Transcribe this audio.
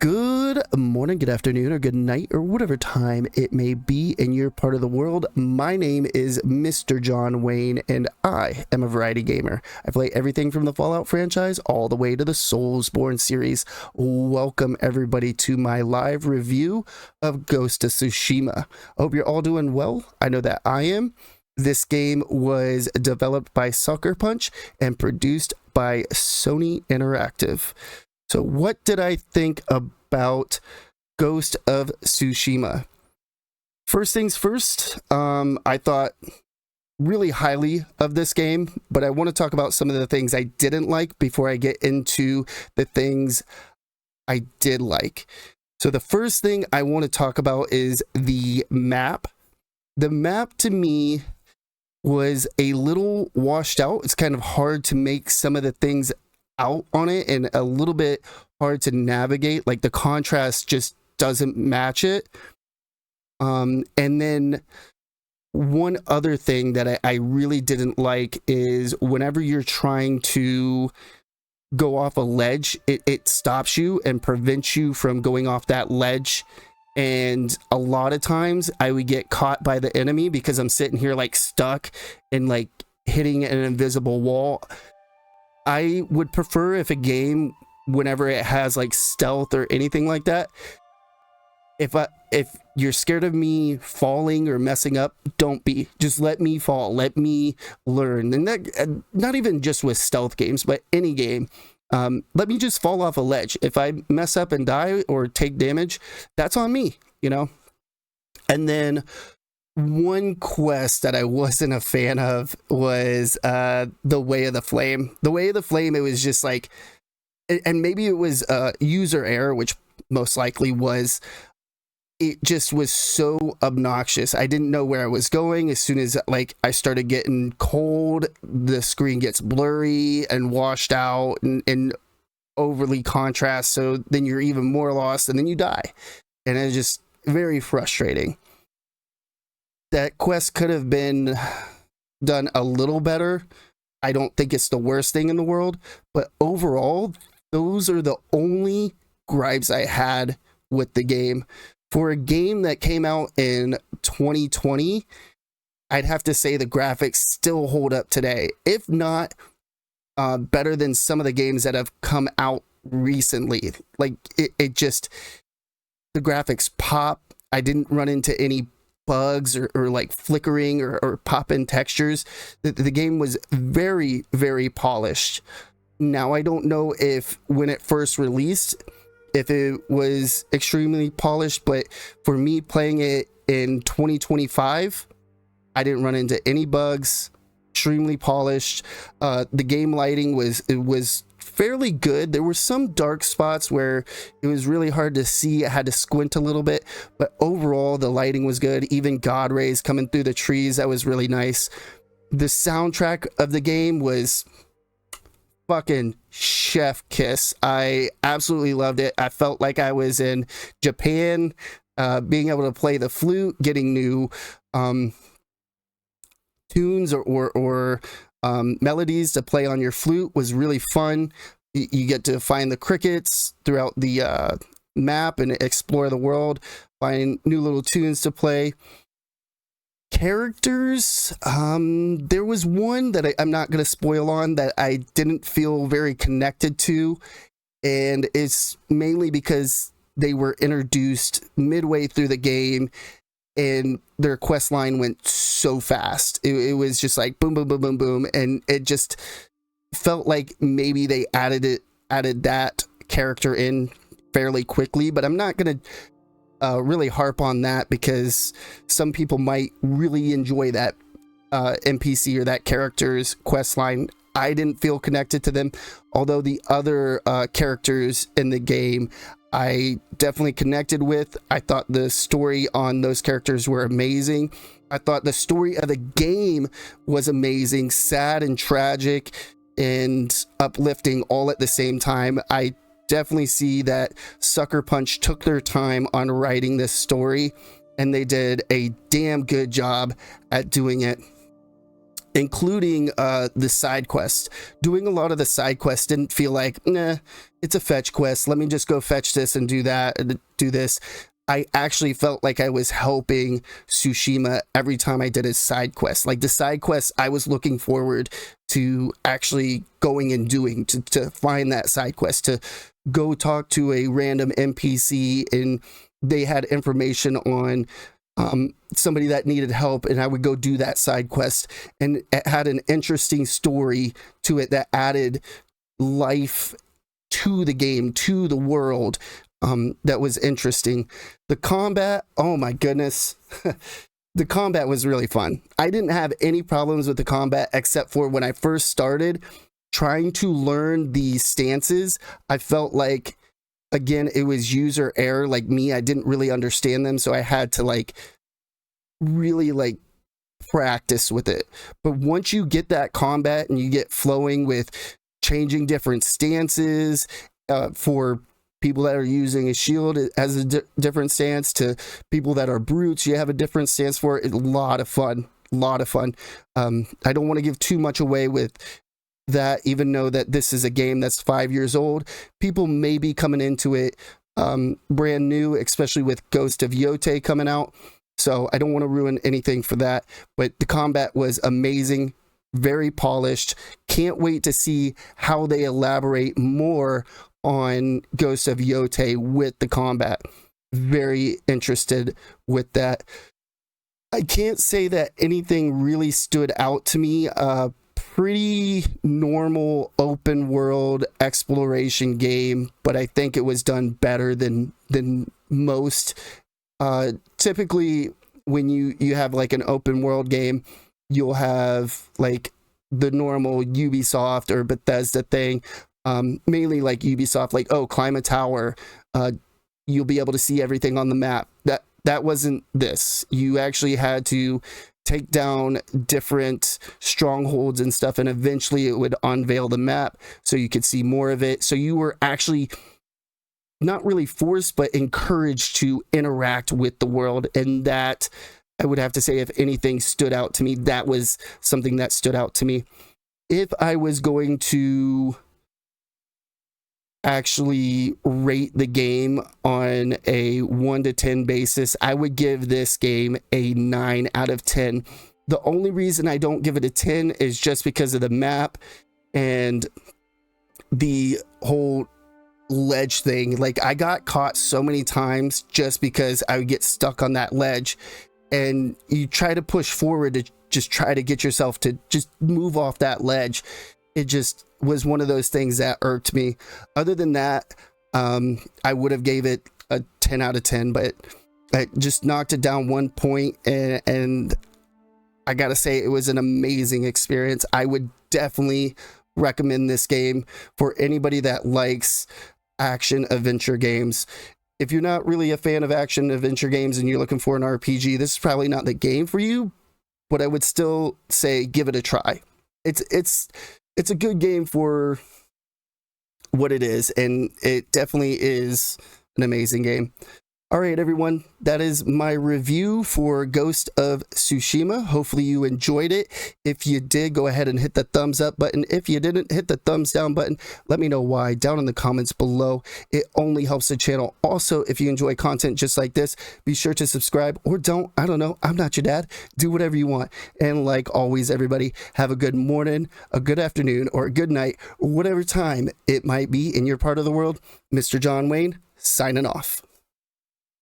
Good morning, good afternoon, or good night, or whatever time it may be in your part of the world. My name is Mr. John Wayne, and I am a variety gamer. I play everything from the Fallout franchise all the way to the Soulsborne series. Welcome, everybody, to my live review of Ghost of Tsushima. I hope you're all doing well. I know that I am. This game was developed by Sucker Punch and produced by Sony Interactive. So what did I think about Ghost of Tsushima? First things first, I thought really highly of this game, but I want to talk about some of the things I didn't like before I get into the things I did like. So the first thing I want to talk about is the map. The map to me was a little washed out. It's kind of hard to make some of the things out on it and a little bit hard to navigate. Like the contrast just doesn't match it. And then one other thing that I really didn't like is whenever you're trying to go off a ledge, it stops you and prevents you from going off that ledge. And a lot of times I would get caught by the enemy because I'm sitting here like stuck and like hitting an invisible wall. I would prefer if a game, whenever it has like stealth or anything like that, if you're scared of me falling or messing up, don't be. Just let me fall. Let me learn. And that, not even just with stealth games, but any game. Let me just fall off a ledge. If I mess up and die or take damage, that's on me, you know? And then one quest that I wasn't a fan of was the Way of the Flame. The Way of the Flame, it was just like, and maybe it was user error, which most likely was, it just was so obnoxious. I didn't know where I was going. As soon as like I started getting cold, the screen gets blurry and washed out and overly contrast. So then you're even more lost and then you die. And it's just very frustrating. That quest could have been done a little better. I don't think it's the worst thing in the world, but overall, those are the only gripes I had with the game. For a game that came out in 2020, I'd have to say the graphics still hold up today, if not better than some of the games that have come out recently. Like it just, the graphics pop. I didn't run into any bugs or like flickering or pop-in textures. The game was very, very polished. Now, I don't know if when it first released, if it was extremely polished, but for me playing it in 2025, I didn't run into any bugs. Extremely polished. The game lighting was fairly good. There were some dark spots where it was really hard to see. I had to squint a little bit, but overall the lighting was good. Even God rays coming through the trees, that was really nice. The soundtrack of the game was fucking chef kiss. I absolutely loved it. I felt like I was in Japan, being able to play the flute, getting new tunes or melodies to play on your flute was really fun. You get to find the crickets throughout the map and explore the world, find new little tunes to play. Characters, there was one that I'm not going to spoil on that I didn't feel very connected to, and it's mainly because they were introduced midway through the game and their quest line went so fast. It was just like boom, boom, boom, boom, boom. And it just felt like maybe they added that character in fairly quickly, but I'm not going to really harp on that because some people might really enjoy that NPC or that character's quest line. I didn't feel connected to them, although the other characters in the game I definitely connected with. I thought the story on those characters were amazing. I thought the story of the game was amazing, sad and tragic and uplifting all at the same time. I definitely see that Sucker Punch took their time on writing this story, and they did a damn good job at doing it. including the side quest. Doing a lot of the side quests didn't feel like, nah, it's a fetch quest, let me just go fetch this and do that and do this. I actually felt like I was helping Tsushima every time I did a side quest. Like the side quests, I was looking forward to actually going and doing, to find that side quest, to go talk to a random NPC and they had information on somebody that needed help, and I would go do that side quest, and it had an interesting story to it that added life to the game, to the world. That was interesting. The combat, oh my goodness. The combat was really fun. I didn't have any problems with the combat except for when I first started trying to learn the stances. I felt like, again, it was user error. Like me, I didn't really understand them, so I had to like really like practice with it. But once you get that combat and you get flowing with changing different stances, for people that are using a shield, it has a different stance. To people that are brutes, you have a different stance for it. A lot of fun. I don't want to give too much away with that, even though that this is a game that's 5 years old. People may be coming into it brand new, especially with Ghost of Yote coming out. So I don't want to ruin anything for that. But the combat was amazing, very polished. Can't wait to see how they elaborate more on Ghost of Yote with the combat. Very interested with that. I can't say that anything really stood out to me. Pretty normal open world exploration game, but I think it was done better than most. Typically when you have like an open world game, you'll have like the normal Ubisoft or Bethesda thing. Mainly like Ubisoft, like, oh, climb a tower, you'll be able to see everything on the map. That wasn't this. You actually had to take down different strongholds and stuff, and eventually it would unveil the map so you could see more of it. So you were actually not really forced, but encouraged to interact with the world. And that, I would have to say, if anything stood out to me, that was something that stood out to me. If I was going to actually rate the game on a 1 to 10 basis, I would give this game a 9 out of 10. The only reason I don't give it a 10 is just because of the map and the whole ledge thing. Like, I got caught so many times just because I would get stuck on that ledge, and you try to push forward to just try to get yourself to just move off that ledge. It just was one of those things that irked me. Other than that, I would have gave it a 10 out of 10, but I just knocked it down 1 point, and I gotta say, it was an amazing experience. I would definitely recommend this game for anybody that likes action adventure games. If you're not really a fan of action adventure games and you're looking for an RPG, this is probably not the game for you, but I would still say give it a try. It's a good game for what it is, and it definitely is an amazing game. All right, everyone, that is my review for Ghost of Tsushima. Hopefully you enjoyed it. If you did, go ahead and hit the thumbs up button. If you didn't, hit the thumbs down button. Let me know why down in the comments below. It only helps the channel. Also, if you enjoy content just like this, be sure to subscribe, or don't. I don't know. I'm not your dad. Do whatever you want. And like always, everybody, have a good morning, a good afternoon, or a good night, or whatever time it might be in your part of the world. Mr. John Wayne, signing off.